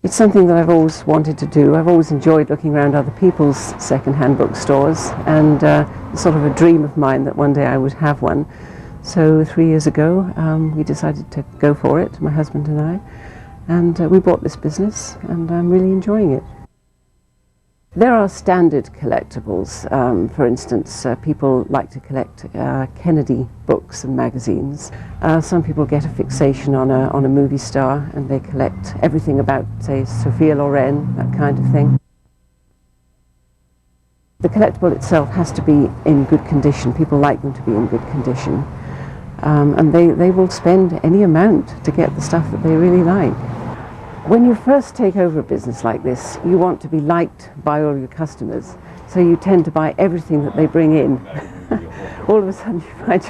It's something that I've always wanted to do. I've always enjoyed looking around other people's second-hand bookstores, and it's sort of a dream of mine that one day I would have one. So 3 years ago we decided to go for it, my husband and I, and we bought this business, and I'm really enjoying it. There are standard collectibles. For instance, people like to collect Kennedy books and magazines. Some people get a fixation on a movie star, and they collect everything about, say, Sophia Loren, that kind of thing. The collectible itself has to be in good condition. People like them to be in good condition. And they will spend any amount to get the stuff that they really like. When you first take over a business like this, you want to be liked by all your customers, so you tend to buy everything that they bring in. All of a sudden you find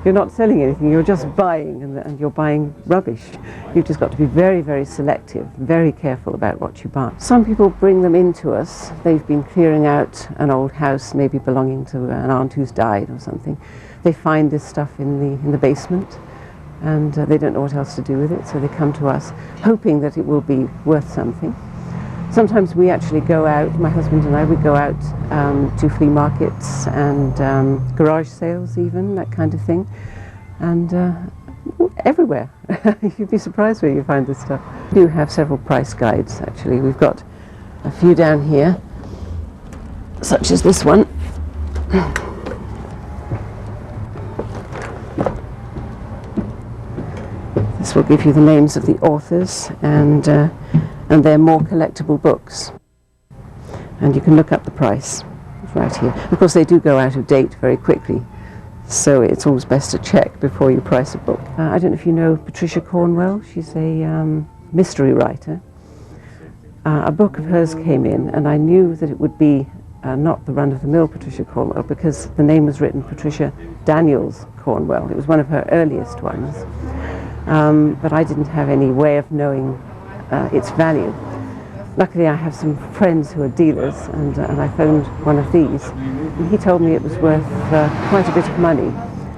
you're not selling anything, you're just buying, and you're buying rubbish. You've just got to be very, very selective, very careful about what you buy. Some people bring them into us. They've been clearing out an old house, maybe belonging to an aunt who's died or something. They find this stuff in the basement, and they don't know what else to do with it, so they come to us hoping that it will be worth something. Sometimes we actually go out, my husband and I, we go out to flea markets and garage sales even, that kind of thing, and everywhere. You'd be surprised where you find this stuff. We do have several price guides actually. We've got a few down here, such as this one. This will give you the names of the authors and their more collectible books. And you can look up the price right here. Of course, they do go out of date very quickly, so it's always best to check before you price a book. I don't know if you know Patricia Cornwell. She's a mystery writer. A book of hers came in, and I knew that it would be not the run-of-the-mill Patricia Cornwell, because the name was written Patricia Daniels Cornwell. It was one of her earliest ones. But I didn't have any way of knowing its value. Luckily I have some friends who are dealers, and I phoned one of these, and he told me it was worth quite a bit of money.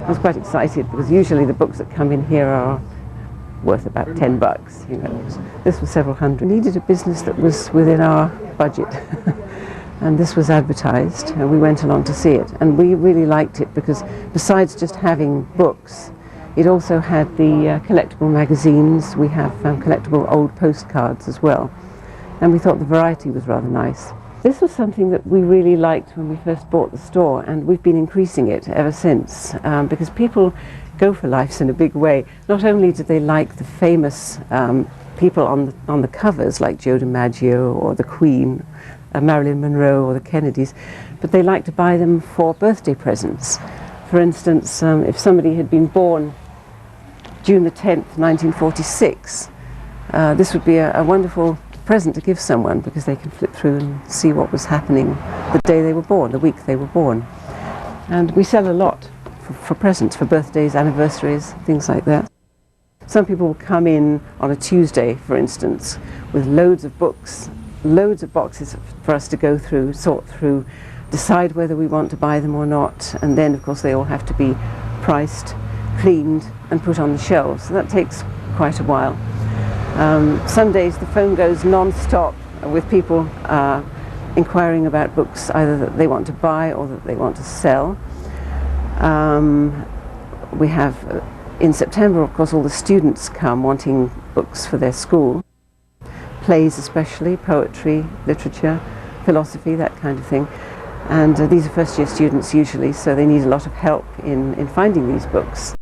I was quite excited, because usually the books that come in here are worth about $10, you know. This was several hundred. We needed a business that was within our budget. And this was advertised, and we went along to see it, and we really liked it because besides just having books, it also had the collectible magazines. We have collectible old postcards as well. And we thought the variety was rather nice. This was something that we really liked when we first bought the store, and we've been increasing it ever since, because people go for Lifes in a big way. Not only do they like the famous people on the covers, like Joe DiMaggio or the Queen, Marilyn Monroe or the Kennedys, but they like to buy them for birthday presents. For instance, if somebody had been born June the 10th, 1946, this would be a wonderful present to give someone, because they can flip through and see what was happening the day they were born, the week they were born. And we sell a lot for presents, for birthdays, anniversaries, things like that. Some people will come in on a Tuesday, for instance, with loads of books, loads of boxes for us to go through, sort through, decide whether we want to buy them or not, and then of course they all have to be priced, cleaned and put on the shelves. So that takes quite a while. Some days the phone goes non-stop with people inquiring about books either that they want to buy or that they want to sell. We have, in September of course, all the students come wanting books for their school. Plays especially, poetry, literature, philosophy, that kind of thing. And these are first year students usually, so they need a lot of help in finding these books.